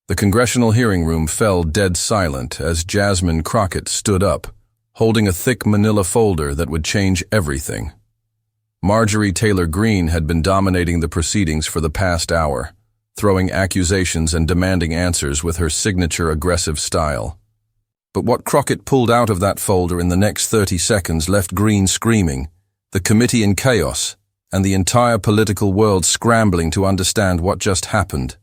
The congressional hearing room fell dead silent as Jasmine Crockett stood up, holding a thick manila folder that would change everything. Marjorie Taylor Greene had been dominating the proceedings for the past hour, throwing accusations and demanding answers with her signature aggressive style. But what Crockett pulled out of that folder in the next 30 seconds left Greene screaming, the committee in chaos, and the entire political world scrambling to understand what just happened.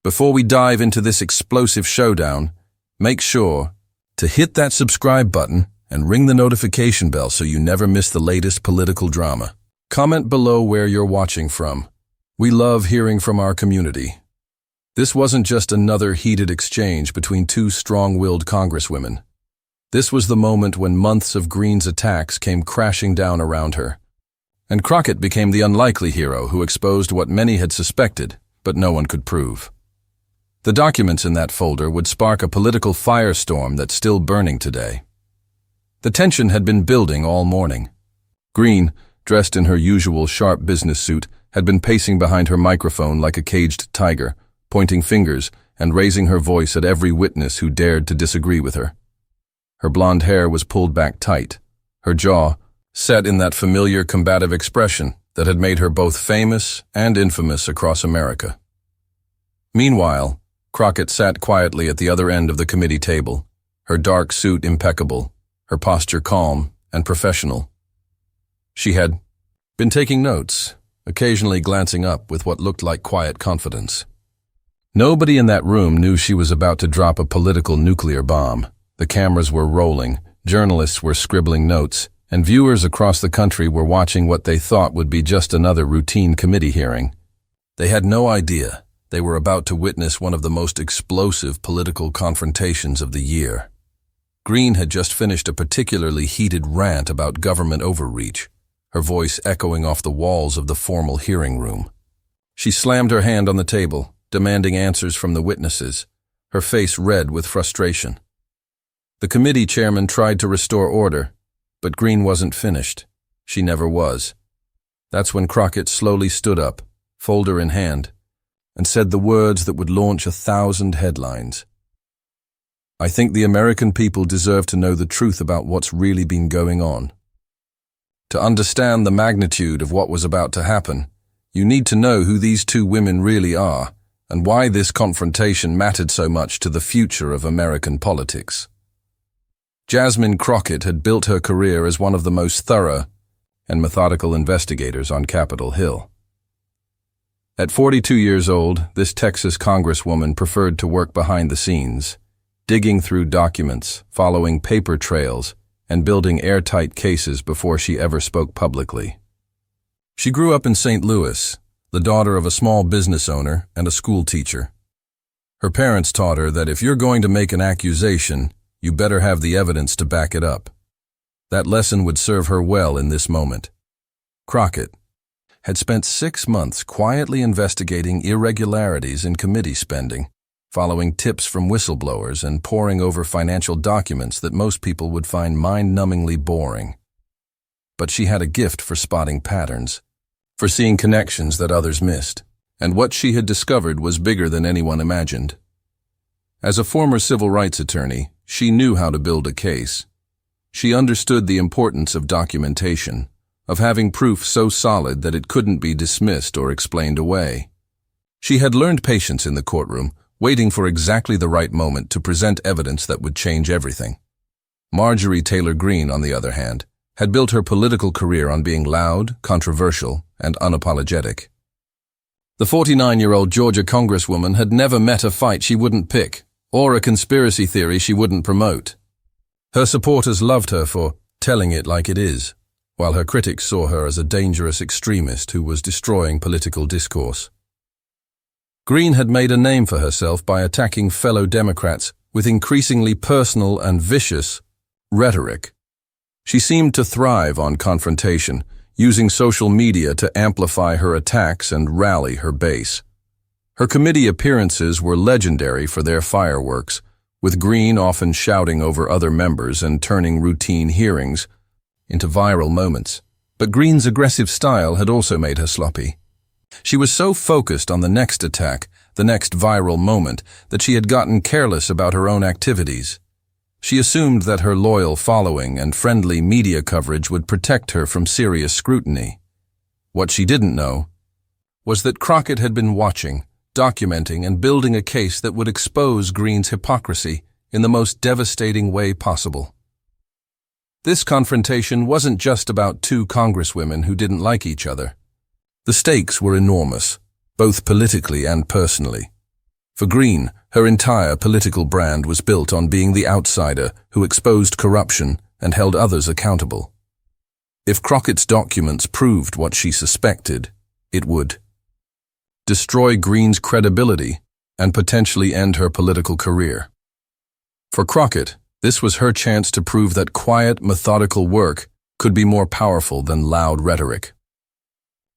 Before we dive into this explosive showdown, make sure to hit that subscribe button and ring the notification bell so you never miss the latest political drama. Comment below where you're watching from. We love hearing from our community. This wasn't just another heated exchange between two strong-willed congresswomen. This was the moment when months of Greene's attacks came crashing down around her. And Crockett became the unlikely hero who exposed what many had suspected, but no one could prove. The documents in that folder would spark a political firestorm that's still burning today. The tension had been building all morning. Greene, dressed in her usual sharp business suit, had been pacing behind her microphone like a caged tiger, pointing fingers and raising her voice at every witness who dared to disagree with her. Her blonde hair was pulled back tight, her jaw set in that familiar combative expression that had made her both famous and infamous across America. Meanwhile, Crockett sat quietly at the other end of the committee table, her dark suit impeccable, her posture calm and professional. She had been taking notes, occasionally glancing up with what looked like quiet confidence. Nobody in that room knew she was about to drop a political nuclear bomb. The cameras were rolling, journalists were scribbling notes, and viewers across the country were watching what they thought would be just another routine committee hearing. They had no idea they were about to witness one of the most explosive political confrontations of the year. Greene had just finished a particularly heated rant about government overreach, her voice echoing off the walls of the formal hearing room. She slammed her hand on the table, demanding answers from the witnesses, her face red with frustration. The committee chairman tried to restore order, but Greene wasn't finished. She never was. That's when Crockett slowly stood up, folder in hand, and said the words that would launch 1,000 headlines. I think the American people deserve to know the truth about what's really been going on. To understand the magnitude of what was about to happen, you need to know who these two women really are and why this confrontation mattered so much to the future of American politics. Jasmine Crockett had built her career as one of the most thorough and methodical investigators on Capitol Hill. At 42 years old, this Texas congresswoman preferred to work behind the scenes, digging through documents, following paper trails, and building airtight cases before she ever spoke publicly. She grew up in St. Louis, the daughter of a small business owner and a school teacher. Her parents taught her that if you're going to make an accusation, you better have the evidence to back it up. That lesson would serve her well in this moment. Crockett had spent 6 months quietly investigating irregularities in committee spending, following tips from whistleblowers and poring over financial documents that most people would find mind-numbingly boring. But she had a gift for spotting patterns, for seeing connections that others missed, and what she had discovered was bigger than anyone imagined. As a former civil rights attorney, she knew how to build a case. She understood the importance of documentation, of having proof so solid that it couldn't be dismissed or explained away. She had learned patience in the courtroom, waiting for exactly the right moment to present evidence that would change everything. Marjorie Taylor Greene, on the other hand, had built her political career on being loud, controversial, and unapologetic. The 49-year-old Georgia congresswoman had never met a fight she wouldn't pick, or a conspiracy theory she wouldn't promote. Her supporters loved her for telling it like it is, while her critics saw her as a dangerous extremist who was destroying political discourse. Greene had made a name for herself by attacking fellow Democrats with increasingly personal and vicious rhetoric. She seemed to thrive on confrontation, using social media to amplify her attacks and rally her base. Her committee appearances were legendary for their fireworks, with Greene often shouting over other members and turning routine hearings into viral moments. But Greene's aggressive style had also made her sloppy. She was so focused on the next attack the next viral moment, that she had gotten careless about her own activities. She assumed that her loyal following and friendly media coverage would protect her from serious scrutiny. What she didn't know was that Crockett had been watching, documenting, and building a case that would expose Greene's hypocrisy in the most devastating way possible. This confrontation wasn't just about two congresswomen who didn't like each other. The stakes were enormous, both politically and personally. For Greene, her entire political brand was built on being the outsider who exposed corruption and held others accountable. If Crockett's documents proved what she suspected, it would destroy Greene's credibility and potentially end her political career. For Crockett, this was her chance to prove that quiet, methodical work could be more powerful than loud rhetoric.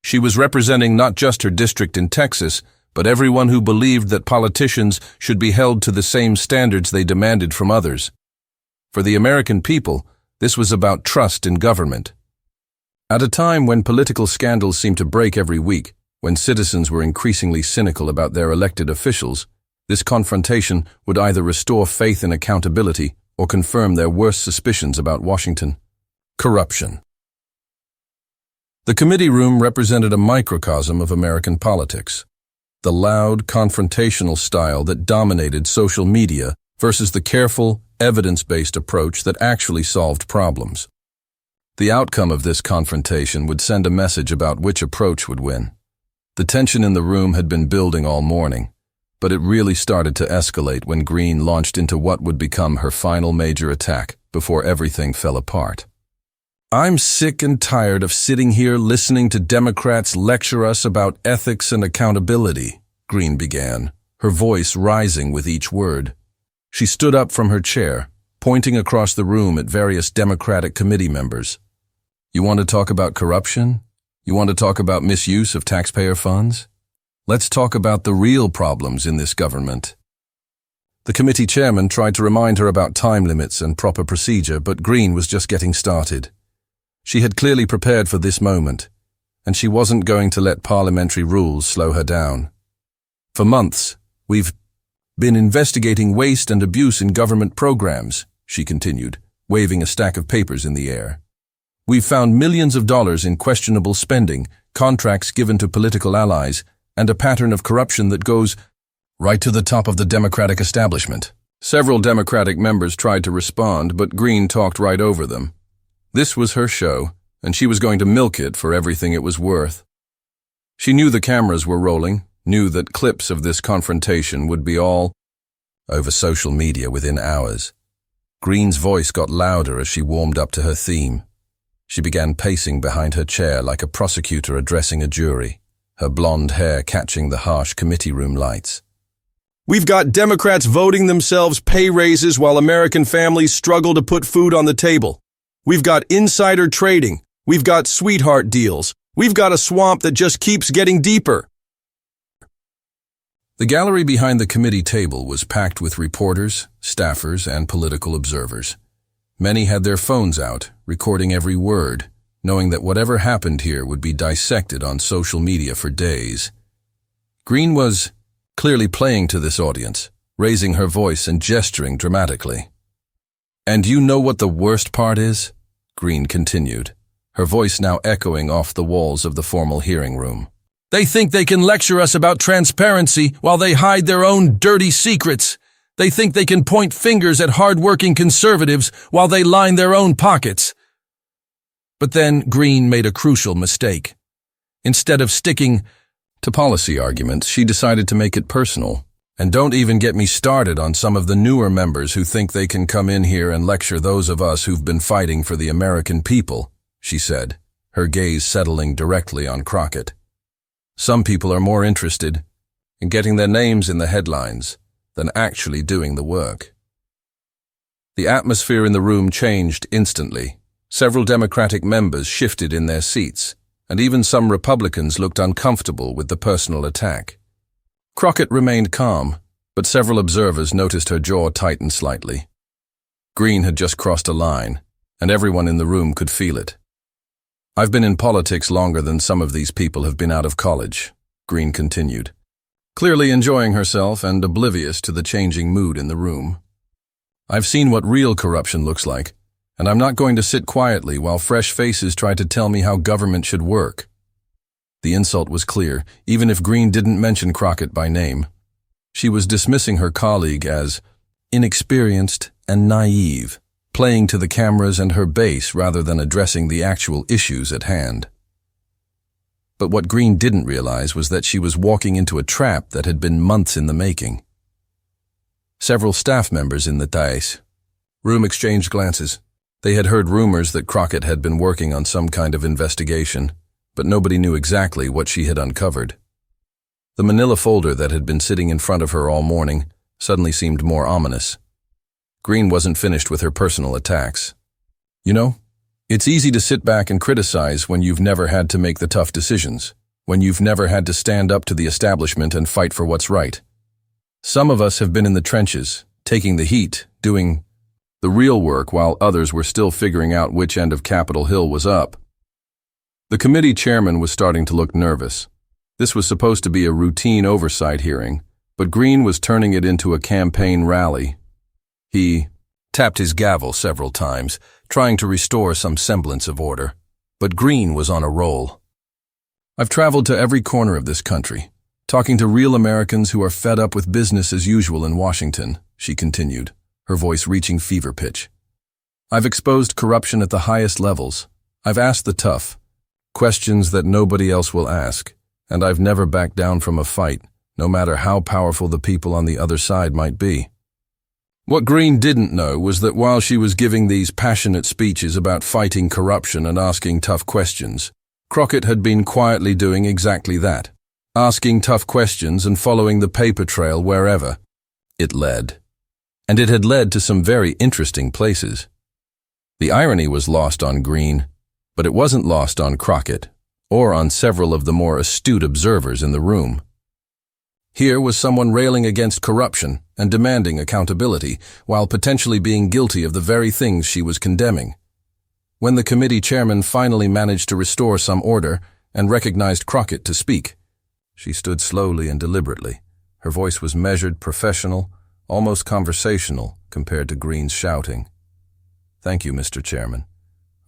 She was representing not just her district in Texas, but everyone who believed that politicians should be held to the same standards they demanded from others. For the American people, this was about trust in government. At a time when political scandals seemed to break every week, when citizens were increasingly cynical about their elected officials, this confrontation would either restore faith in accountability or confirm their worst suspicions about Washington: corruption. The committee room represented a microcosm of American politics. The loud, confrontational style that dominated social media versus the careful, evidence-based approach that actually solved problems. The outcome of this confrontation would send a message about which approach would win. The tension in the room had been building all morning, but it really started to escalate when Greene launched into what would become her final major attack before everything fell apart. "I'm sick and tired of sitting here listening to Democrats lecture us about ethics and accountability," Greene began, her voice rising with each word. She stood up from her chair, pointing across the room at various Democratic committee members. "You want to talk about corruption? You want to talk about misuse of taxpayer funds? Let's talk about the real problems in this government." The committee chairman tried to remind her about time limits and proper procedure, but Greene was just getting started. She had clearly prepared for this moment, and she wasn't going to let parliamentary rules slow her down. "For months, we've been investigating waste and abuse in government programs," she continued, waving a stack of papers in the air. "We've found millions of dollars in questionable spending, contracts given to political allies, and a pattern of corruption that goes right to the top of the Democratic establishment." Several Democratic members tried to respond, but Greene talked right over them. This was her show, and she was going to milk it for everything it was worth. She knew the cameras were rolling, knew that clips of this confrontation would be all over social media within hours. Greene's voice got louder as she warmed up to her theme. She began pacing behind her chair like a prosecutor addressing a jury, her blonde hair catching the harsh committee room lights. "We've got Democrats voting themselves pay raises while American families struggle to put food on the table. We've got insider trading. We've got sweetheart deals. We've got a swamp that just keeps getting deeper." The gallery behind the committee table was packed with reporters, staffers, and political observers. Many had their phones out, recording every word, knowing that whatever happened here would be dissected on social media for days. Greene was clearly playing to this audience, raising her voice and gesturing dramatically. "And you know what the worst part is?" Greene continued, her voice now echoing off the walls of the formal hearing room. "They think they can lecture us about transparency while they hide their own dirty secrets. They think they can point fingers at hard-working conservatives while they line their own pockets." But then Greene made a crucial mistake. Instead of sticking to policy arguments, she decided to make it personal. "And don't even get me started on some of the newer members who think they can come in here and lecture those of us who've been fighting for the American people," she said, her gaze settling directly on Crockett. "Some people are more interested in getting their names in the headlines than actually doing the work." The atmosphere in the room changed instantly. Several Democratic members shifted in their seats, and even some Republicans looked uncomfortable with the personal attack. Crockett remained calm, but several observers noticed her jaw tighten slightly. Greene had just crossed a line, and everyone in the room could feel it. "I've been in politics longer than some of these people have been out of college," Greene continued. clearly enjoying herself and oblivious to the changing mood in the room. I've seen what real corruption looks like, and I'm not going to sit quietly while fresh faces try to tell me how government should work. The insult was clear, even if Greene didn't mention Crockett by name. She was dismissing her colleague as inexperienced and naive, playing to the cameras and her base rather than addressing the actual issues at hand. But what Greene didn't realize was that she was walking into a trap that had been months in the making. Several staff members in the dais room exchanged glances. They had heard rumors that Crockett had been working on some kind of investigation, but nobody knew exactly what she had uncovered. The manila folder that had been sitting in front of her all morning suddenly seemed more ominous. Greene wasn't finished with her personal attacks. You know, it's easy to sit back and criticize when you've never had to make the tough decisions, when you've never had to stand up to the establishment and fight for what's right. Some of us have been in the trenches, taking the heat, doing the real work while others were still figuring out which end of Capitol Hill was up. The committee chairman was starting to look nervous. This was supposed to be a routine oversight hearing, but Greene was turning it into a campaign rally. He tapped his gavel several times, trying to restore some semblance of order. But Greene was on a roll. I've traveled to every corner of this country, talking to real Americans who are fed up with business as usual in Washington, she continued, her voice reaching fever pitch. I've exposed corruption at the highest levels. I've asked the tough questions that nobody else will ask, and I've never backed down from a fight, no matter how powerful the people on the other side might be. What Greene didn't know was that while she was giving these passionate speeches about fighting corruption and asking tough questions, Crockett had been quietly doing exactly that, asking tough questions and following the paper trail wherever it led. And it had led to some very interesting places. The irony was lost on Greene, but it wasn't lost on Crockett, or on several of the more astute observers in the room. Here was someone railing against corruption and demanding accountability, while potentially being guilty of the very things she was condemning. When the committee chairman finally managed to restore some order and recognized Crockett to speak, she stood slowly and deliberately. Her voice was measured, professional, almost conversational compared to Greene's shouting. "Thank you, Mr. Chairman.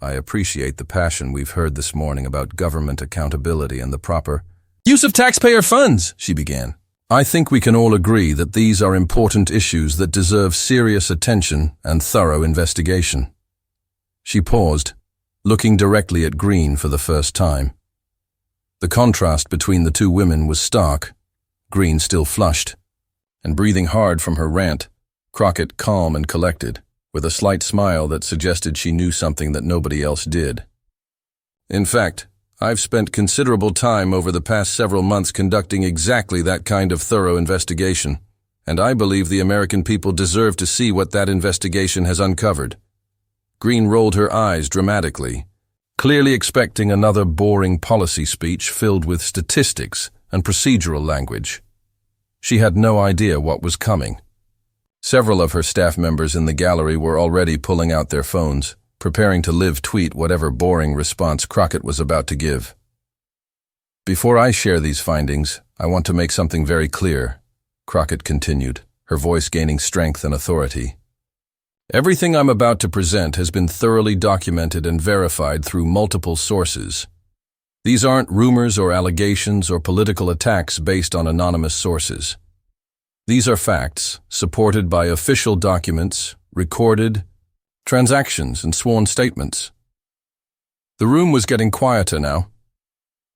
I appreciate the passion we've heard this morning about government accountability and the proper use of taxpayer funds," she began. "I think we can all agree that these are important issues that deserve serious attention and thorough investigation." She paused, looking directly at Greene for the first time. The contrast between the two women was stark, Greene still flushed, and breathing hard from her rant, Crockett calm and collected, with a slight smile that suggested she knew something that nobody else did. "In fact, I've spent considerable time over the past several months conducting exactly that kind of thorough investigation, and I believe the American people deserve to see what that investigation has uncovered." Greene rolled her eyes dramatically, clearly expecting another boring policy speech filled with statistics and procedural language. She had no idea what was coming. Several of her staff members in the gallery were already pulling out their phones, preparing to live tweet whatever boring response Crockett was about to give. "Before I share these findings, I want to make something very clear," Crockett continued, her voice gaining strength and authority. "Everything I'm about to present has been thoroughly documented and verified through multiple sources. These aren't rumors or allegations or political attacks based on anonymous sources. These are facts, supported by official documents, recorded transactions, and sworn statements." The room was getting quieter now.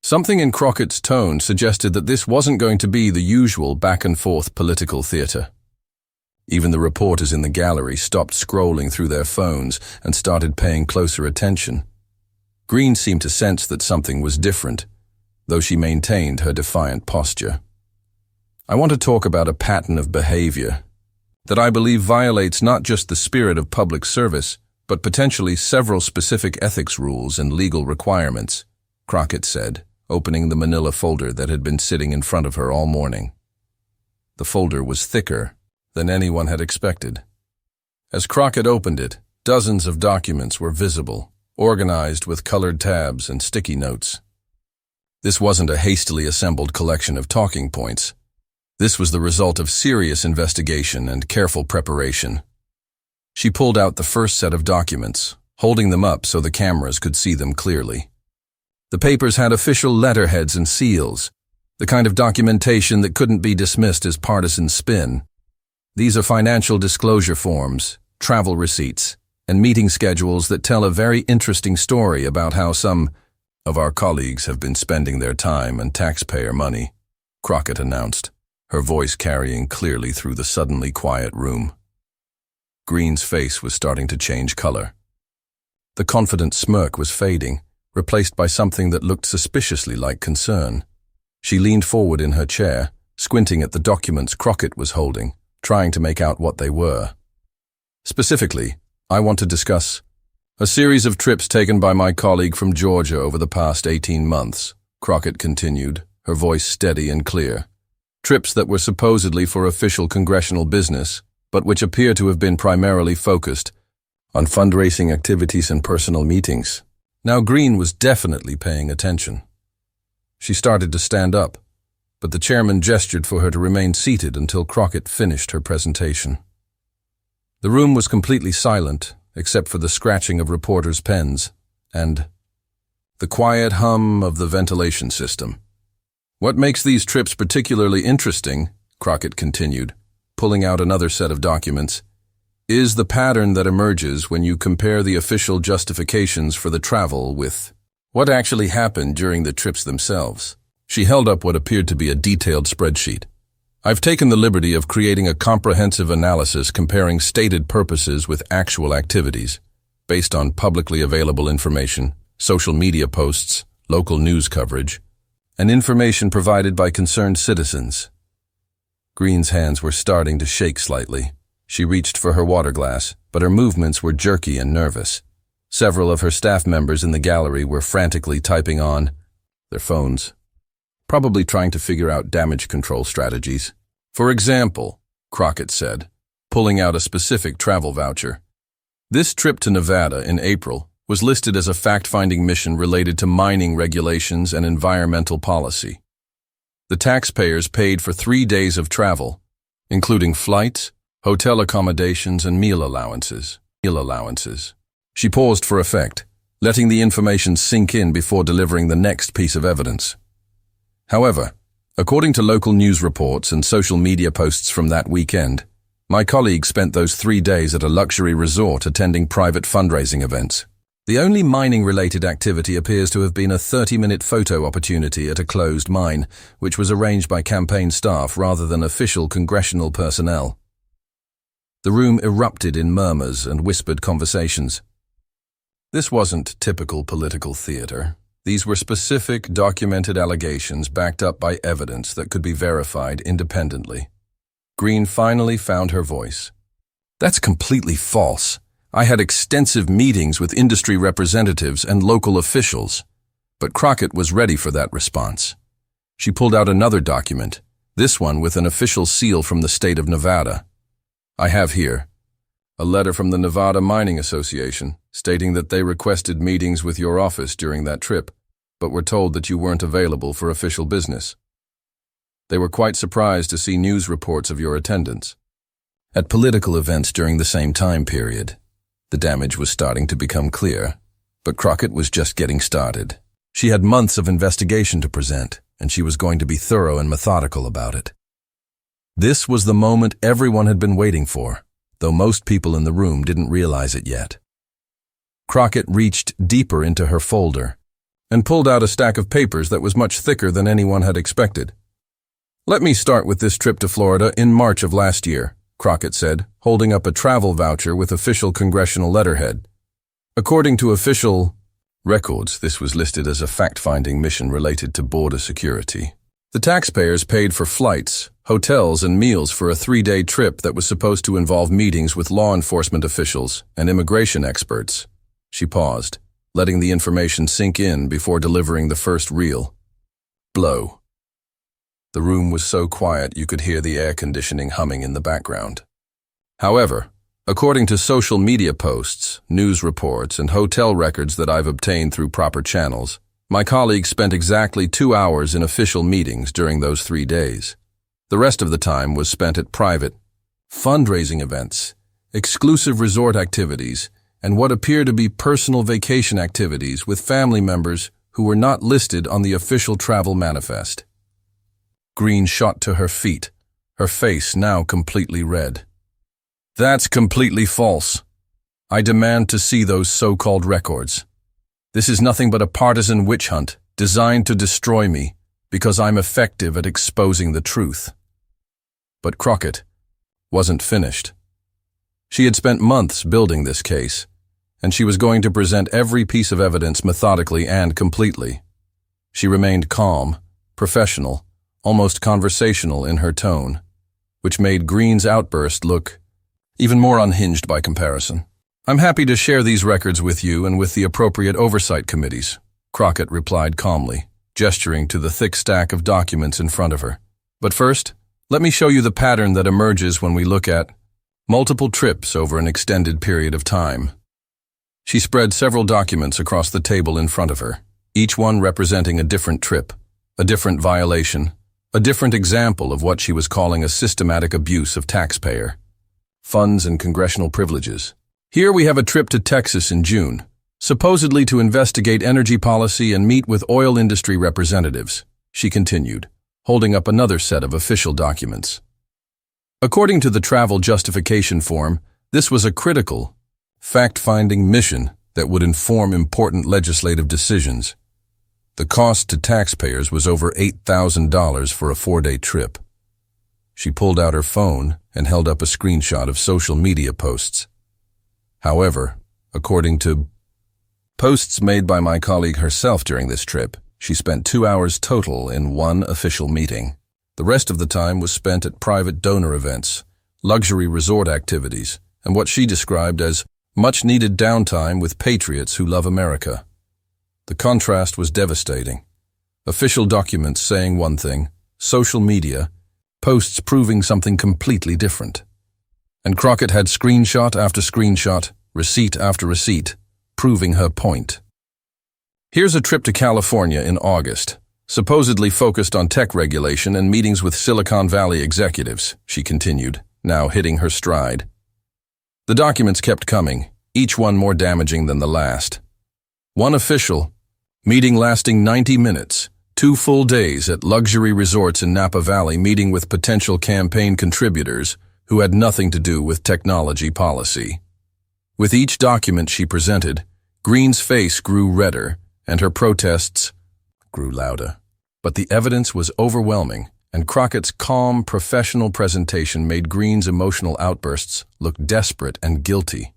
Something in Crockett's tone suggested that this wasn't going to be the usual back-and-forth political theater. Even the reporters in the gallery stopped scrolling through their phones and started paying closer attention. Greene seemed to sense that something was different, though she maintained her defiant posture. "I want to talk about a pattern of behavior that I believe violates not just the spirit of public service, but potentially several specific ethics rules and legal requirements," Crockett said, opening the manila folder that had been sitting in front of her all morning. The folder was thicker than anyone had expected. As Crockett opened it, dozens of documents were visible, organized with colored tabs and sticky notes. This wasn't a hastily assembled collection of talking points. This was the result of serious investigation and careful preparation. She pulled out the first set of documents, holding them up so the cameras could see them clearly. The papers had official letterheads and seals, the kind of documentation that couldn't be dismissed as partisan spin. These are financial disclosure forms, travel receipts, and meeting schedules that tell a very interesting story about how some of our colleagues have been spending their time and taxpayer money, Crockett announced, her voice carrying clearly through the suddenly quiet room. Greene's face was starting to change color. The confident smirk was fading, replaced by something that looked suspiciously like concern. She leaned forward in her chair, squinting at the documents Crockett was holding, trying to make out what they were. Specifically, I want to discuss a series of trips taken by my colleague from Georgia over the past 18 months, Crockett continued, her voice steady and clear. Trips that were supposedly for official congressional business, but which appear to have been primarily focused on fundraising activities and personal meetings. Now Greene was definitely paying attention. She started to stand up, but the chairman gestured for her to remain seated until Crockett finished her presentation. The room was completely silent, except for the scratching of reporters' pens and the quiet hum of the ventilation system. What makes these trips particularly interesting, Crockett continued, pulling out another set of documents, is the pattern that emerges when you compare the official justifications for the travel with what actually happened during the trips themselves. She held up what appeared to be a detailed spreadsheet. I've taken the liberty of creating a comprehensive analysis comparing stated purposes with actual activities, based on publicly available information, social media posts, local news coverage, and information provided by concerned citizens. Greene's hands were starting to shake slightly. She reached for her water glass, but her movements were jerky and nervous. Several of her staff members in the gallery were frantically typing on their phones, probably trying to figure out damage control strategies. For example, Crockett said, pulling out a specific travel voucher. This trip to Nevada in April was listed as a fact-finding mission related to mining regulations and environmental policy. The taxpayers paid for 3 days of travel, including flights, hotel accommodations, and meal allowances. She paused for effect, letting the information sink in before delivering the next piece of evidence. However, according to local news reports and social media posts from that weekend, my colleague spent those 3 days at a luxury resort attending private fundraising events. The only mining-related activity appears to have been a 30-minute photo opportunity at a closed mine, which was arranged by campaign staff rather than official congressional personnel. The room erupted in murmurs and whispered conversations. This wasn't typical political theater. These were specific, documented allegations backed up by evidence that could be verified independently. Greene finally found her voice. That's completely false. I had extensive meetings with industry representatives and local officials. But Crockett was ready for that response. She pulled out another document, this one with an official seal from the state of Nevada. I have here a letter from the Nevada Mining Association stating that they requested meetings with your office during that trip, but were told that you weren't available for official business. They were quite surprised to see news reports of your attendance at political events during the same time period. The damage was starting to become clear, but Crockett was just getting started. She had months of investigation to present, and she was going to be thorough and methodical about it. This was the moment everyone had been waiting for, though most people in the room didn't realize it yet. Crockett reached deeper into her folder and pulled out a stack of papers that was much thicker than anyone had expected. Let me start with this trip to Florida in March of last year, Crockett said, holding up a travel voucher with official congressional letterhead. According to official records, this was listed as a fact-finding mission related to border security. The taxpayers paid for flights, hotels, and meals for a 3-day trip that was supposed to involve meetings with law enforcement officials and immigration experts. She paused, letting the information sink in before delivering the first real blow. The room was so quiet you could hear the air conditioning humming in the background. However, according to social media posts, news reports, and hotel records that I've obtained through proper channels, my colleague spent exactly 2 hours in official meetings during those 3 days. The rest of the time was spent at private fundraising events, exclusive resort activities, and what appear to be personal vacation activities with family members who were not listed on the official travel manifest. Greene shot to her feet, her face now completely red. "That's completely false. I demand to see those so-called records. This is nothing but a partisan witch hunt designed to destroy me because I'm effective at exposing the truth." But Crockett wasn't finished. She had spent months building this case, and she was going to present every piece of evidence methodically and completely. She remained calm, professional, almost conversational in her tone, which made Greene's outburst look even more unhinged by comparison. "I'm happy to share these records with you and with the appropriate oversight committees," Crockett replied calmly, gesturing to the thick stack of documents in front of her. "But first, let me show you the pattern that emerges when we look at multiple trips over an extended period of time." She spread several documents across the table in front of her, each one representing a different trip, a different violation, a different example of what she was calling a systematic abuse of taxpayer funds and congressional privileges. "Here we have a trip to Texas in June, supposedly to investigate energy policy and meet with oil industry representatives," she continued, holding up another set of official documents. According to the travel justification form, this was a critical, fact-finding mission that would inform important legislative decisions. The cost to taxpayers was over $8,000 for a 4-day trip. She pulled out her phone and held up a screenshot of social media posts. However, according to posts made by my colleague herself during this trip, she spent 2 hours total in one official meeting. The rest of the time was spent at private donor events, luxury resort activities, and what she described as much-needed downtime with patriots who love America. The contrast was devastating. Official documents saying one thing, social media, posts proving something completely different. And Crockett had screenshot after screenshot, receipt after receipt, proving her point. "Here's a trip to California in August, supposedly focused on tech regulation and meetings with Silicon Valley executives," she continued, now hitting her stride. The documents kept coming, each one more damaging than the last. One official, meeting lasting 90 minutes, 2 full days at luxury resorts in Napa Valley meeting with potential campaign contributors who had nothing to do with technology policy. With each document she presented, Greene's face grew redder and her protests grew louder. But the evidence was overwhelming, and Crockett's calm, professional presentation made Greene's emotional outbursts look desperate and guilty.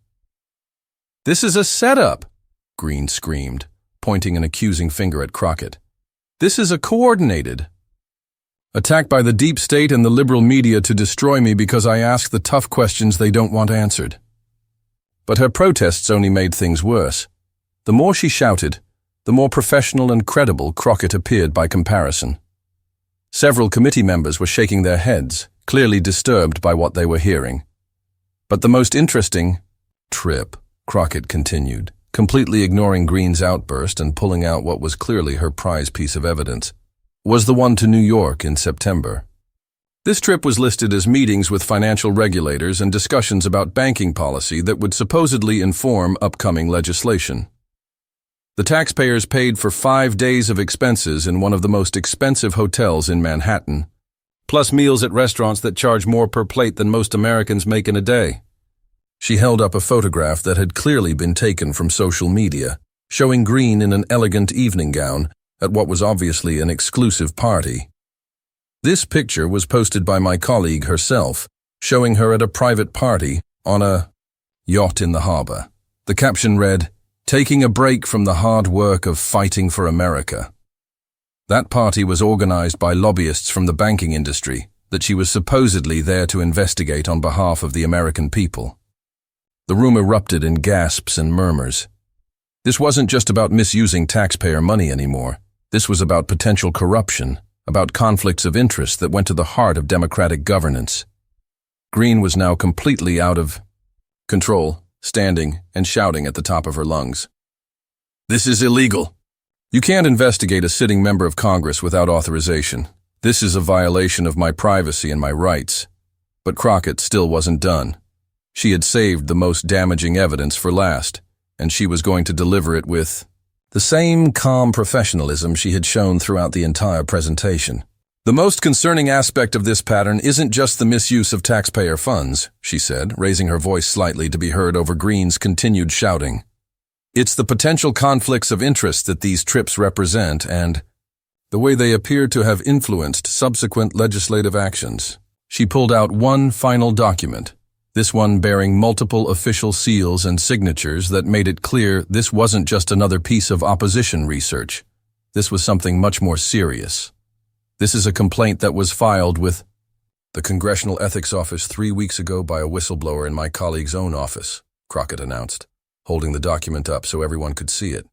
"This is a setup," Greene screamed, pointing an accusing finger at Crockett. "This is a coordinated attack by the deep state and the liberal media to destroy me because I ask the tough questions they don't want answered." But her protests only made things worse. The more she shouted, the more professional and credible Crockett appeared by comparison. Several committee members were shaking their heads, clearly disturbed by what they were hearing. "But the most interesting trip," Crockett continued, completely ignoring Greene's outburst and pulling out what was clearly her prize piece of evidence, "was the one to New York in September. This trip was listed as meetings with financial regulators and discussions about banking policy that would supposedly inform upcoming legislation. The taxpayers paid for 5 days of expenses in one of the most expensive hotels in Manhattan, plus meals at restaurants that charge more per plate than most Americans make in a day." She held up a photograph that had clearly been taken from social media, showing Greene in an elegant evening gown at what was obviously an exclusive party. This picture was posted by my colleague herself, showing her at a private party on a yacht in the harbor. The caption read, "Taking a break from the hard work of fighting for America." That party was organized by lobbyists from the banking industry that she was supposedly there to investigate on behalf of the American people. The room erupted in gasps and murmurs. This wasn't just about misusing taxpayer money anymore. This was about potential corruption, about conflicts of interest that went to the heart of democratic governance. Greene was now completely out of control, standing and shouting at the top of her lungs. "This is illegal. You can't investigate a sitting member of Congress without authorization. This is a violation of my privacy and my rights. But Crockett still wasn't done. She had saved the most damaging evidence for last, and she was going to deliver it with the same calm professionalism she had shown throughout the entire presentation. The most concerning aspect of this pattern isn't just the misuse of taxpayer funds, she said, raising her voice slightly to be heard over Greene's continued shouting. It's the potential conflicts of interest that these trips represent and the way they appear to have influenced subsequent legislative actions. She pulled out one final document, this one bearing multiple official seals and signatures that made it clear this wasn't just another piece of opposition research. This was something much more serious. This is a complaint that was filed with the Congressional Ethics Office 3 weeks ago by a whistleblower in my colleague's own office, Crockett announced, holding the document up so everyone could see it.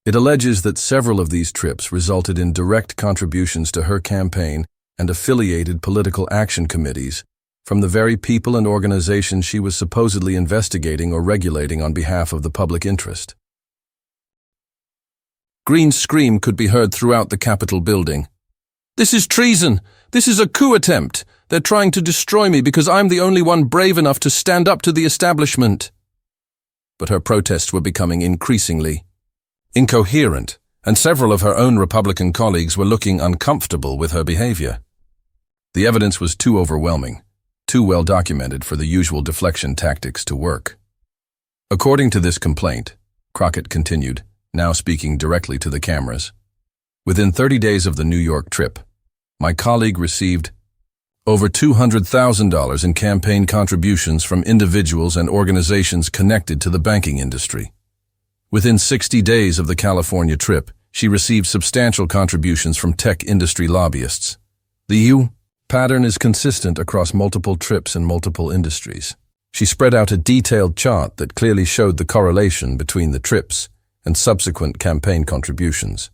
It alleges that several of these trips resulted in direct contributions to her campaign and affiliated political action committees from the very people and organizations she was supposedly investigating or regulating on behalf of the public interest. Greene's scream could be heard throughout the Capitol building. "This is treason! This is a coup attempt! They're trying to destroy me because I'm the only one brave enough to stand up to the establishment!" But her protests were becoming increasingly incoherent, and several of her own Republican colleagues were looking uncomfortable with her behavior. The evidence was too overwhelming, too well documented for the usual deflection tactics to work. According to this complaint, Crockett continued, now speaking directly to the cameras, within 30 days of the New York trip, my colleague received over $200,000 in campaign contributions from individuals and organizations connected to the banking industry. Within 60 days of the California trip, she received substantial contributions from tech industry lobbyists. The EU pattern is consistent across multiple trips and multiple industries. She spread out a detailed chart that clearly showed the correlation between the trips and subsequent campaign contributions.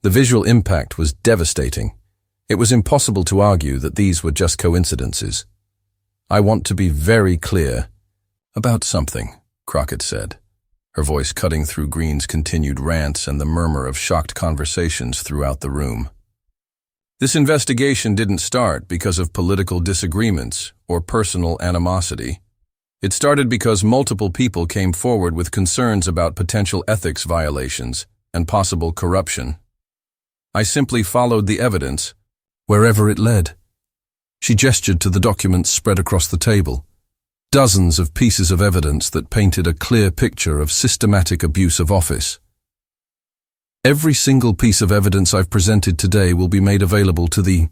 The visual impact was devastating. It was impossible to argue that these were just coincidences. "I want to be very clear about something," Crockett said, her voice cutting through Greene's continued rants and the murmur of shocked conversations throughout the room. This investigation didn't start because of political disagreements or personal animosity. It started because multiple people came forward with concerns about potential ethics violations and possible corruption. I simply followed the evidence, wherever it led. She gestured to the documents spread across the table. Dozens of pieces of evidence that painted a clear picture of systematic abuse of office. Every single piece of evidence I've presented today will be made available to the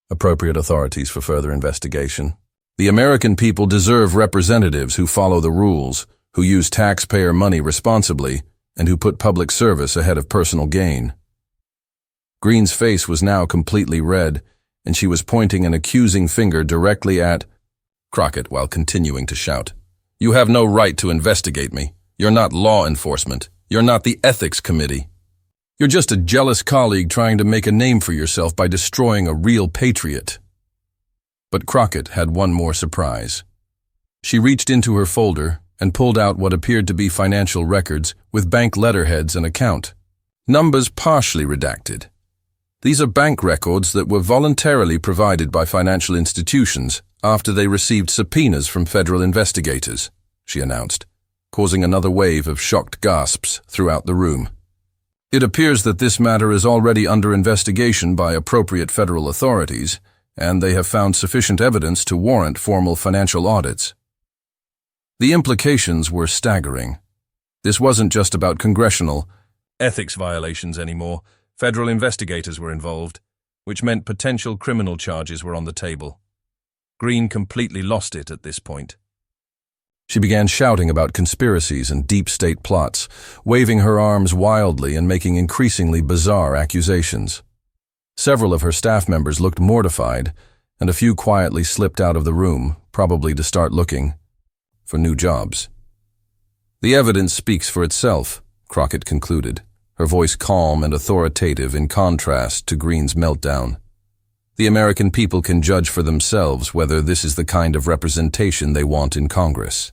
appropriate authorities for further investigation. The American people deserve representatives who follow the rules, who use taxpayer money responsibly, and who put public service ahead of personal gain. Greene's face was now completely red, and she was pointing an accusing finger directly at Crockett while continuing to shout, "You have no right to investigate me. You're not law enforcement. You're not the ethics committee. You're just a jealous colleague trying to make a name for yourself by destroying a real patriot." But Crockett had one more surprise. She reached into her folder and pulled out what appeared to be financial records with bank letterheads and account numbers partially redacted. These are bank records that were voluntarily provided by financial institutions after they received subpoenas from federal investigators, she announced, causing another wave of shocked gasps throughout the room. It appears that this matter is already under investigation by appropriate federal authorities, and they have found sufficient evidence to warrant formal financial audits. The implications were staggering. This wasn't just about congressional ethics violations anymore. Federal investigators were involved, which meant potential criminal charges were on the table. Greene completely lost it at this point. She began shouting about conspiracies and deep state plots, waving her arms wildly and making increasingly bizarre accusations. Several of her staff members looked mortified, and a few quietly slipped out of the room, probably to start looking for new jobs. "The evidence speaks for itself," Crockett concluded, her voice calm and authoritative in contrast to Greene's meltdown. "The American people can judge for themselves whether this is the kind of representation they want in Congress."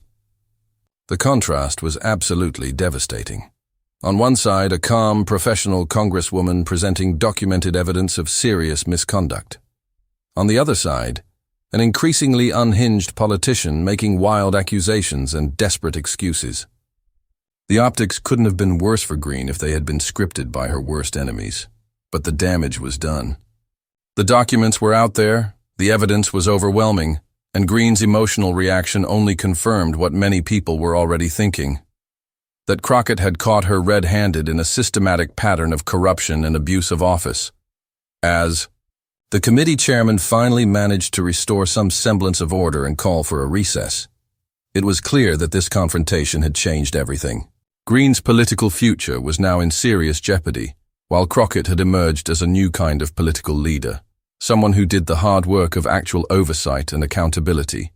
The contrast was absolutely devastating. On one side, a calm, professional congresswoman presenting documented evidence of serious misconduct. On the other side, an increasingly unhinged politician making wild accusations and desperate excuses. The optics couldn't have been worse for Greene if they had been scripted by her worst enemies. But the damage was done. The documents were out there, the evidence was overwhelming, and Greene's emotional reaction only confirmed what many people were already thinking. That Crockett had caught her red-handed in a systematic pattern of corruption and abuse of office. As the committee chairman finally managed to restore some semblance of order and call for a recess, it was clear that this confrontation had changed everything. Greene's political future was now in serious jeopardy, while Crockett had emerged as a new kind of political leader, someone who did the hard work of actual oversight and accountability.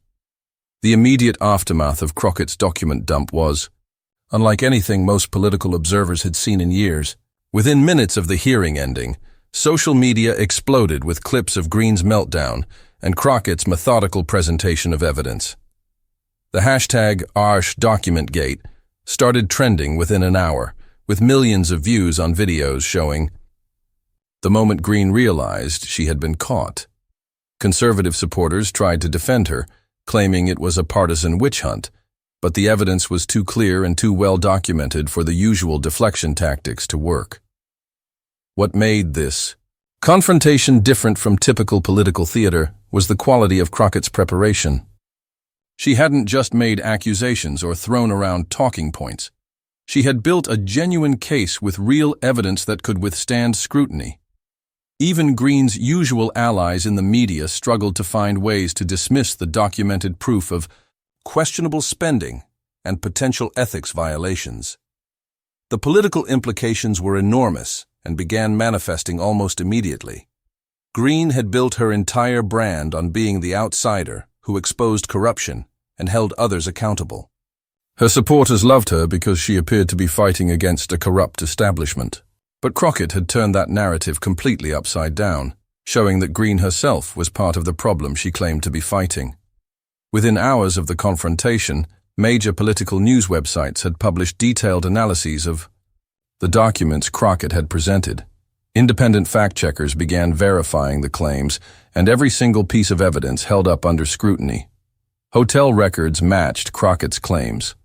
The immediate aftermath of Crockett's document dump was, unlike anything most political observers had seen in years. Within minutes of the hearing ending, social media exploded with clips of Greene's meltdown and Crockett's methodical presentation of evidence. The hashtag #ArshDocumentGate started trending within an hour, with millions of views on videos showing the moment Greene realized she had been caught. Conservative supporters tried to defend her, claiming it was a partisan witch hunt, but the evidence was too clear and too well documented for the usual deflection tactics to work. What made this confrontation different from typical political theater was the quality of Crockett's preparation. She hadn't just made accusations or thrown around talking points. She had built a genuine case with real evidence that could withstand scrutiny. Even Greene's usual allies in the media struggled to find ways to dismiss the documented proof of questionable spending and potential ethics violations. The political implications were enormous and began manifesting almost immediately. Greene had built her entire brand on being the outsider who exposed corruption and held others accountable. Her supporters loved her because she appeared to be fighting against a corrupt establishment. But Crockett had turned that narrative completely upside down, showing that Greene herself was part of the problem she claimed to be fighting. Within hours of the confrontation, major political news websites had published detailed analyses of the documents Crockett had presented. Independent fact-checkers began verifying the claims, and every single piece of evidence held up under scrutiny. Hotel records matched Crockett's claims.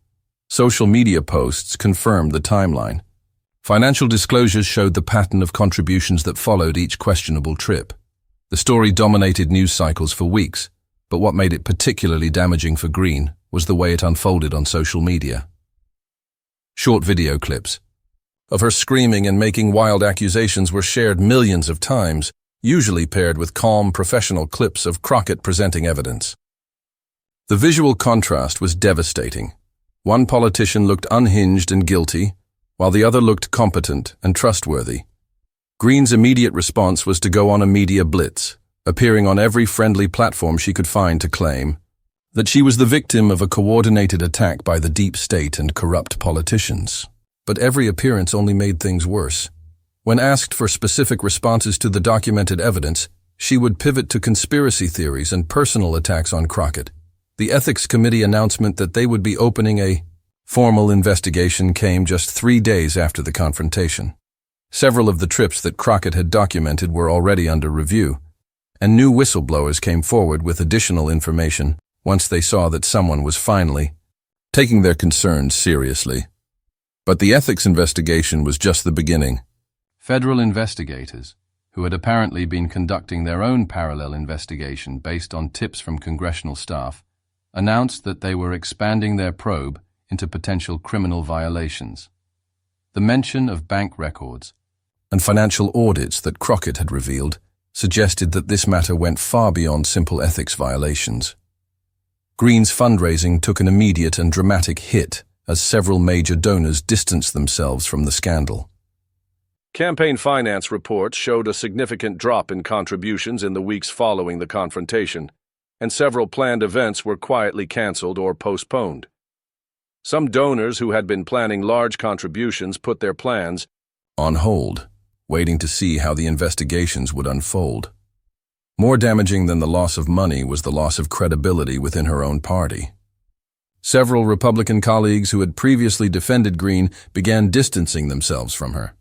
Social media posts confirmed the timeline. Financial disclosures showed the pattern of contributions that followed each questionable trip. The story dominated news cycles for weeks, but what made it particularly damaging for Greene was the way it unfolded on social media. Short video clips of her screaming and making wild accusations were shared millions of times, usually paired with calm, professional clips of Crockett presenting evidence. The visual contrast was devastating. One politician looked unhinged and guilty, while the other looked competent and trustworthy. Greene's immediate response was to go on a media blitz, appearing on every friendly platform she could find to claim that she was the victim of a coordinated attack by the deep state and corrupt politicians. But every appearance only made things worse. When asked for specific responses to the documented evidence, she would pivot to conspiracy theories and personal attacks on Crockett. The Ethics Committee announcement that they would be opening a formal investigation came just 3 days after the confrontation. Several of the trips that Crockett had documented were already under review, and new whistleblowers came forward with additional information once they saw that someone was finally taking their concerns seriously. But the ethics investigation was just the beginning. Federal investigators, who had apparently been conducting their own parallel investigation based on tips from congressional staff, announced that they were expanding their probe into potential criminal violations. The mention of bank records and financial audits that Crockett had revealed suggested that this matter went far beyond simple ethics violations. Greene's fundraising took an immediate and dramatic hit as several major donors distanced themselves from the scandal. Campaign finance reports showed a significant drop in contributions in the weeks following the confrontation, and several planned events were quietly canceled or postponed. Some donors who had been planning large contributions put their plans on hold, waiting to see how the investigations would unfold. More damaging than the loss of money was the loss of credibility within her own party. Several Republican colleagues who had previously defended Greene began distancing themselves from her.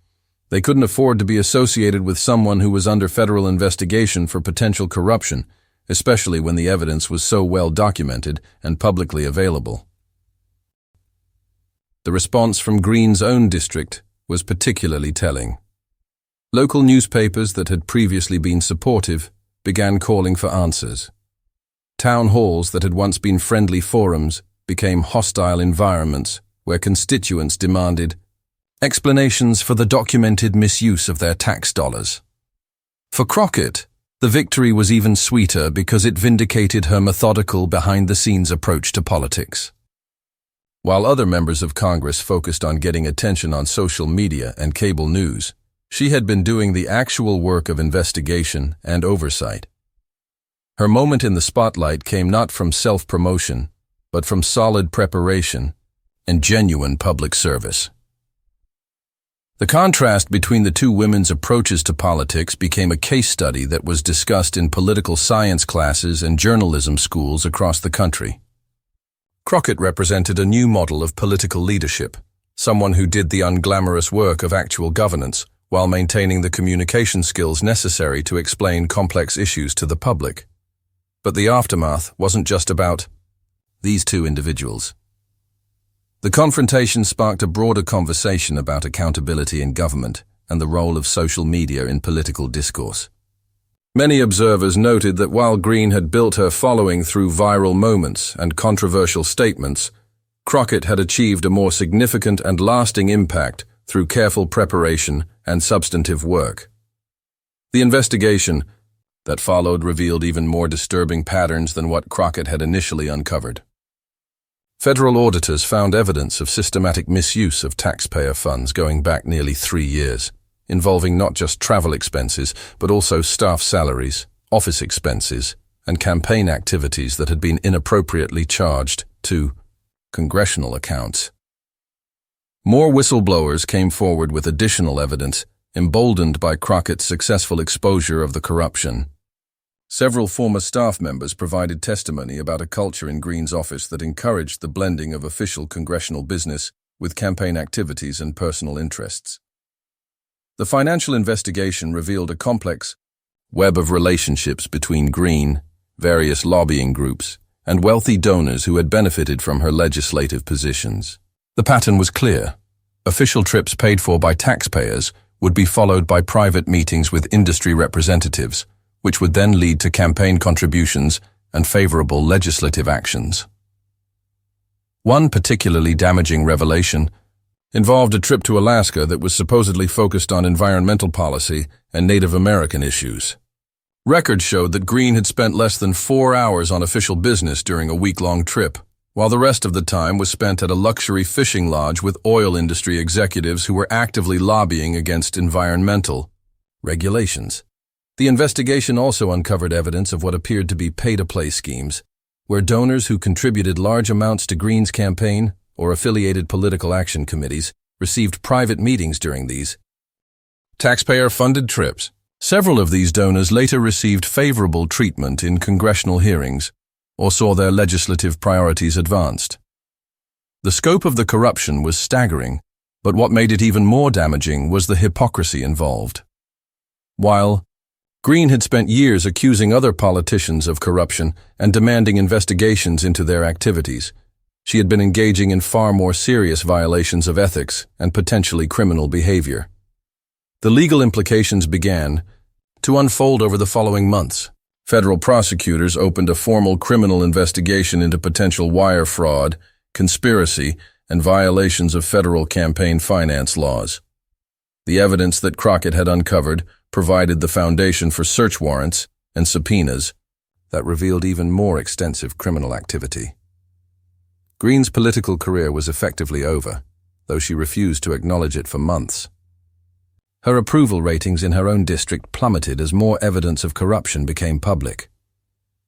They couldn't afford to be associated with someone who was under federal investigation for potential corruption, especially when the evidence was so well documented and publicly available. The response from Greene's own district was particularly telling. Local newspapers that had previously been supportive began calling for answers. Town halls that had once been friendly forums became hostile environments where constituents demanded explanations for the documented misuse of their tax dollars. For Crockett, the victory was even sweeter because it vindicated her methodical, behind-the-scenes approach to politics. While other members of Congress focused on getting attention on social media and cable news, she had been doing the actual work of investigation and oversight. Her moment in the spotlight came not from self-promotion, but from solid preparation and genuine public service. The contrast between the two women's approaches to politics became a case study that was discussed in political science classes and journalism schools across the country. Crockett represented a new model of political leadership, someone who did the unglamorous work of actual governance while maintaining the communication skills necessary to explain complex issues to the public. But the aftermath wasn't just about these two individuals. The confrontation sparked a broader conversation about accountability in government and the role of social media in political discourse. Many observers noted that while Greene had built her following through viral moments and controversial statements, Crockett had achieved a more significant and lasting impact through careful preparation and substantive work. The investigation that followed revealed even more disturbing patterns than what Crockett had initially uncovered. Federal auditors found evidence of systematic misuse of taxpayer funds going back nearly 3 years, involving not just travel expenses, but also staff salaries, office expenses, and campaign activities that had been inappropriately charged to congressional accounts. More whistleblowers came forward with additional evidence, emboldened by Crockett's successful exposure of the corruption. Several former staff members provided testimony about a culture in Greene's office that encouraged the blending of official congressional business with campaign activities and personal interests. The financial investigation revealed a complex web of relationships between Greene, various lobbying groups, and wealthy donors who had benefited from her legislative positions. The pattern was clear. Official trips paid for by taxpayers would be followed by private meetings with industry representatives, which would then lead to campaign contributions and favorable legislative actions. One particularly damaging revelation involved a trip to Alaska that was supposedly focused on environmental policy and Native American issues. Records showed that Greene had spent less than 4 hours on official business during a week-long trip, while the rest of the time was spent at a luxury fishing lodge with oil industry executives who were actively lobbying against environmental regulations. The investigation also uncovered evidence of what appeared to be pay-to-play schemes, where donors who contributed large amounts to Greene's campaign or affiliated political action committees received private meetings during these taxpayer-funded trips. Several of these donors later received favorable treatment in congressional hearings or saw their legislative priorities advanced. The scope of the corruption was staggering, but what made it even more damaging was the hypocrisy involved. While Greene had spent years accusing other politicians of corruption and demanding investigations into their activities, she had been engaging in far more serious violations of ethics and potentially criminal behavior. The legal implications began to unfold over the following months. Federal prosecutors opened a formal criminal investigation into potential wire fraud, conspiracy, and violations of federal campaign finance laws. The evidence that Crockett had uncovered provided the foundation for search warrants and subpoenas that revealed even more extensive criminal activity. Greene's political career was effectively over, though she refused to acknowledge it for months. Her approval ratings in her own district plummeted as more evidence of corruption became public.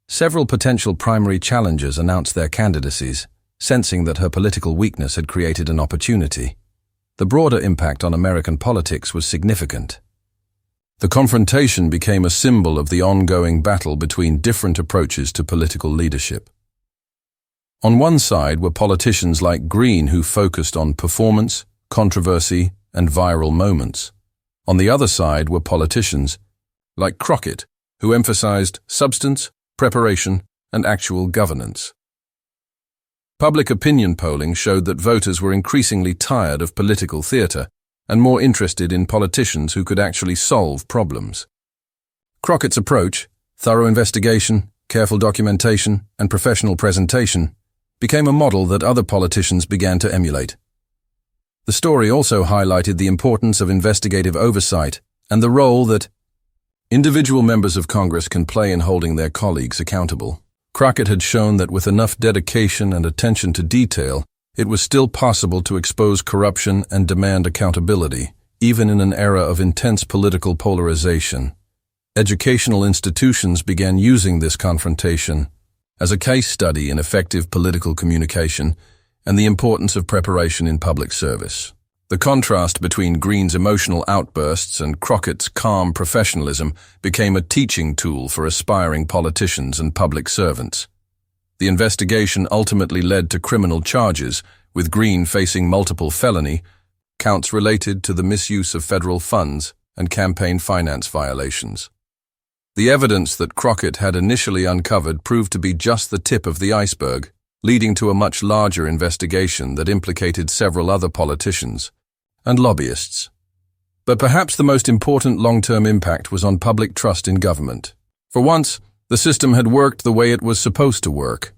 Several potential primary challengers announced their candidacies, sensing that her political weakness had created an opportunity. The broader impact on American politics was significant. The confrontation became a symbol of the ongoing battle between different approaches to political leadership. On one side were politicians like Greene who focused on performance, controversy, and viral moments. On the other side were politicians like Crockett, who emphasized substance, preparation, and actual governance. Public opinion polling showed that voters were increasingly tired of political theater and more interested in politicians who could actually solve problems. Crockett's approach, thorough investigation, careful documentation, and professional presentation, became a model that other politicians began to emulate. The story also highlighted the importance of investigative oversight and the role that individual members of Congress can play in holding their colleagues accountable. Crockett had shown that with enough dedication and attention to detail, it was still possible to expose corruption and demand accountability, even in an era of intense political polarization. Educational institutions began using this confrontation as a case study in effective political communication and the importance of preparation in public service. The contrast between Greene's emotional outbursts and Crockett's calm professionalism became a teaching tool for aspiring politicians and public servants. The investigation ultimately led to criminal charges, with Greene facing multiple felony counts related to the misuse of federal funds and campaign finance violations. The evidence that Crockett had initially uncovered proved to be just the tip of the iceberg, leading to a much larger investigation that implicated several other politicians and lobbyists. But perhaps the most important long-term impact was on public trust in government. For once, the system had worked the way it was supposed to work.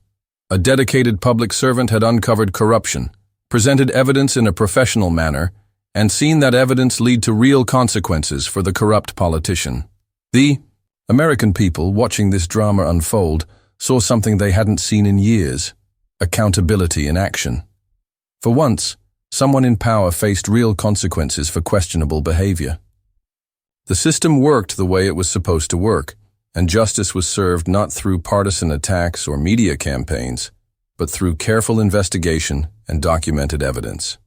A dedicated public servant had uncovered corruption, presented evidence in a professional manner, and seen that evidence lead to real consequences for the corrupt politician. The American people, watching this drama unfold, saw something they hadn't seen in years: accountability in action. For once, someone in power faced real consequences for questionable behavior. The system worked the way it was supposed to work, and justice was served not through partisan attacks or media campaigns, but through careful investigation and documented evidence.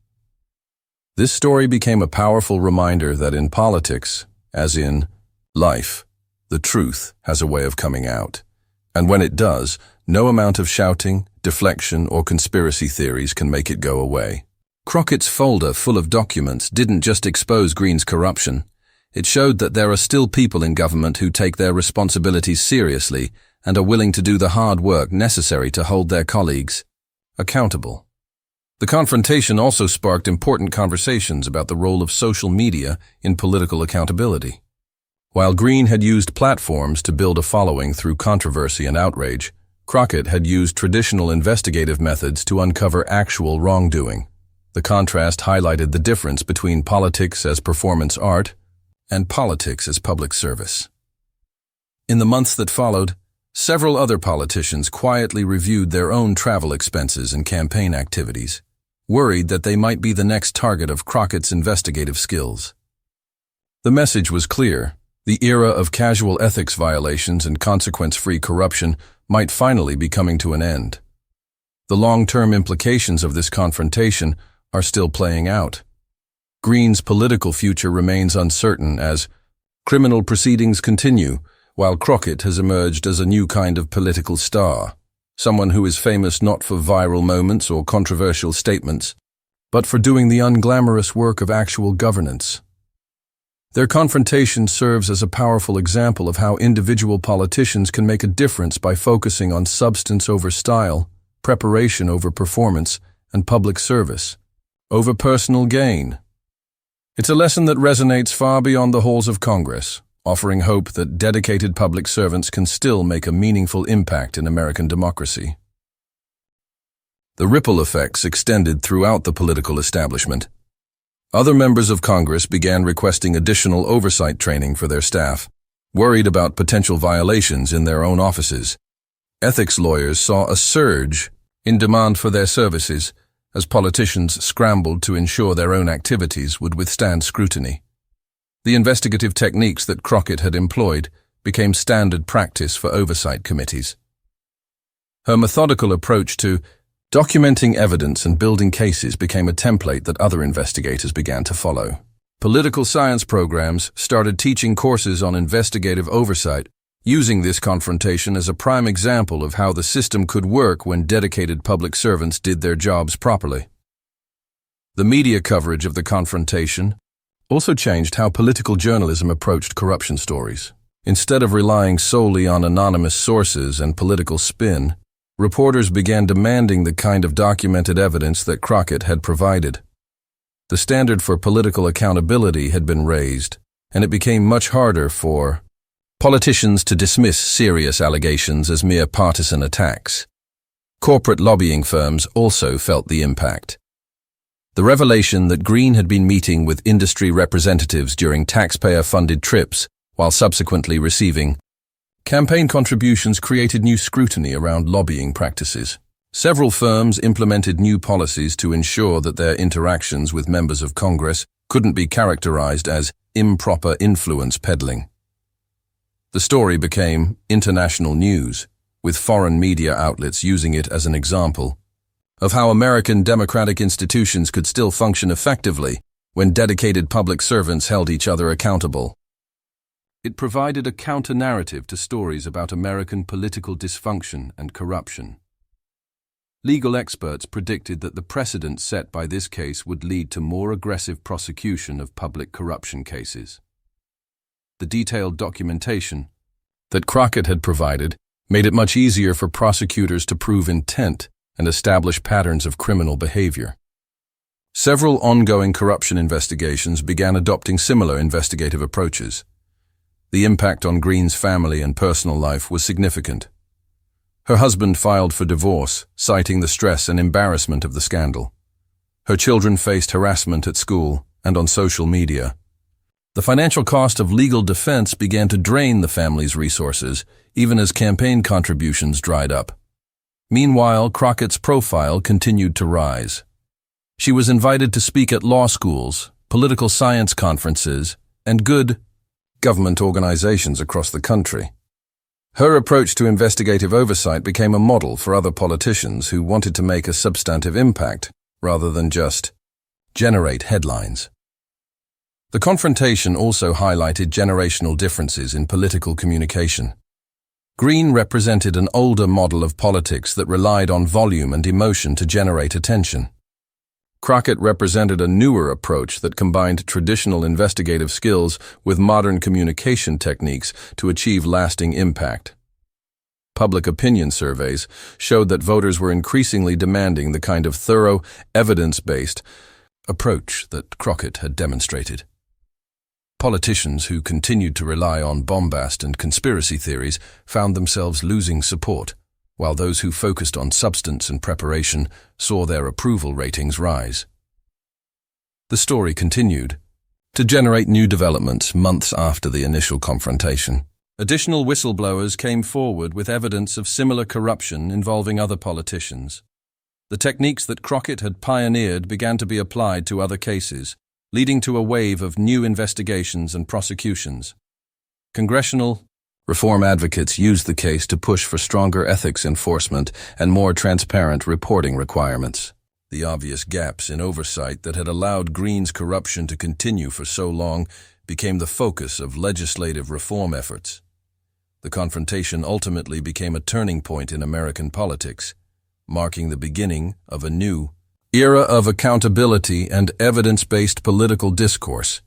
This story became a powerful reminder that in politics, as in life, the truth has a way of coming out. And when it does, no amount of shouting, deflection, or conspiracy theories can make it go away. Crockett's folder full of documents didn't just expose Greene's corruption. It showed that there are still people in government who take their responsibilities seriously and are willing to do the hard work necessary to hold their colleagues accountable. The confrontation also sparked important conversations about the role of social media in political accountability. While Greene had used platforms to build a following through controversy and outrage, Crockett had used traditional investigative methods to uncover actual wrongdoing. The contrast highlighted the difference between politics as performance art and politics as public service. In the months that followed, several other politicians quietly reviewed their own travel expenses and campaign activities, worried that they might be the next target of Crockett's investigative skills. The message was clear: the era of casual ethics violations and consequence-free corruption might finally be coming to an end. The long-term implications of this confrontation are still playing out. Greene's political future remains uncertain as criminal proceedings continue, while Crockett has emerged as a new kind of political star, someone who is famous not for viral moments or controversial statements, but for doing the unglamorous work of actual governance. Their confrontation serves as a powerful example of how individual politicians can make a difference by focusing on substance over style, preparation over performance, and public service over personal gain. It's a lesson that resonates far beyond the halls of Congress, offering hope that dedicated public servants can still make a meaningful impact in American democracy. The ripple effects extended throughout the political establishment. Other members of Congress began requesting additional oversight training for their staff, worried about potential violations in their own offices. Ethics lawyers saw a surge in demand for their services as politicians scrambled to ensure their own activities would withstand scrutiny. The investigative techniques that Crockett had employed became standard practice for oversight committees. Her methodical approach to documenting evidence and building cases became a template that other investigators began to follow. Political science programs started teaching courses on investigative oversight, using this confrontation as a prime example of how the system could work when dedicated public servants did their jobs properly. The media coverage of the confrontation also changed how political journalism approached corruption stories. Instead of relying solely on anonymous sources and political spin, reporters began demanding the kind of documented evidence that Crockett had provided. The standard for political accountability had been raised, and it became much harder for politicians to dismiss serious allegations as mere partisan attacks. Corporate lobbying firms also felt the impact. The revelation that Greene had been meeting with industry representatives during taxpayer-funded trips while subsequently receiving campaign contributions created new scrutiny around lobbying practices. Several firms implemented new policies to ensure that their interactions with members of Congress couldn't be characterized as improper influence peddling. The story became international news, with foreign media outlets using it as an example of how American democratic institutions could still function effectively when dedicated public servants held each other accountable. It provided a counter-narrative to stories about American political dysfunction and corruption. Legal experts predicted that the precedent set by this case would lead to more aggressive prosecution of public corruption cases. The detailed documentation that Crockett had provided made it much easier for prosecutors to prove intent and establish patterns of criminal behavior. Several ongoing corruption investigations began adopting similar investigative approaches. The impact on Greene's family and personal life was significant. Her husband filed for divorce, citing the stress and embarrassment of the scandal. Her children faced harassment at school and on social media. The financial cost of legal defense began to drain the family's resources, even as campaign contributions dried up. Meanwhile, Crockett's profile continued to rise. She was invited to speak at law schools, political science conferences, and good government organizations across the country. Her approach to investigative oversight became a model for other politicians who wanted to make a substantive impact rather than just generate headlines. The confrontation also highlighted generational differences in political communication. Greene represented an older model of politics that relied on volume and emotion to generate attention. Crockett represented a newer approach that combined traditional investigative skills with modern communication techniques to achieve lasting impact. Public opinion surveys showed that voters were increasingly demanding the kind of thorough, evidence-based approach that Crockett had demonstrated. Politicians who continued to rely on bombast and conspiracy theories found themselves losing support, while those who focused on substance and preparation saw their approval ratings rise. The story continued to generate new developments months after the initial confrontation. Additional whistleblowers came forward with evidence of similar corruption involving other politicians. The techniques that Crockett had pioneered began to be applied to other cases, leading to a wave of new investigations and prosecutions. Congressional reform advocates used the case to push for stronger ethics enforcement and more transparent reporting requirements. The obvious gaps in oversight that had allowed Greene's corruption to continue for so long became the focus of legislative reform efforts. The confrontation ultimately became a turning point in American politics, marking the beginning of a new era of accountability and evidence-based political discourse.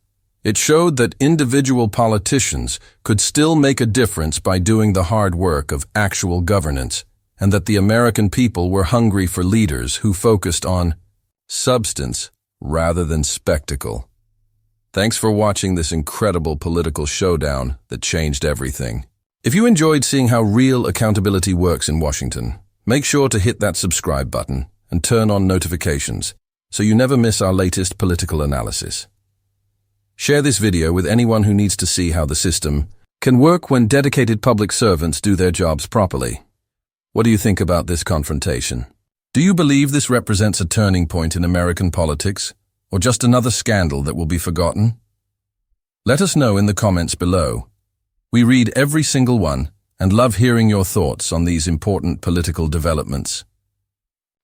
It showed that individual politicians could still make a difference by doing the hard work of actual governance, and that the American people were hungry for leaders who focused on substance rather than spectacle. Thanks for watching this incredible political showdown that changed everything. If you enjoyed seeing how real accountability works in Washington, make sure to hit that subscribe button and turn on notifications so you never miss our latest political analysis. Share this video with anyone who needs to see how the system can work when dedicated public servants do their jobs properly. What do you think about this confrontation? Do you believe this represents a turning point in American politics, or just another scandal that will be forgotten? Let us know in the comments below. We read every single one and love hearing your thoughts on these important political developments.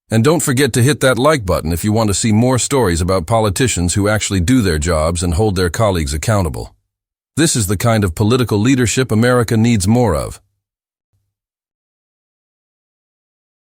And don't forget to hit that like button if you want to see more stories about politicians who actually do their jobs and hold their colleagues accountable. This is the kind of political leadership America needs more of.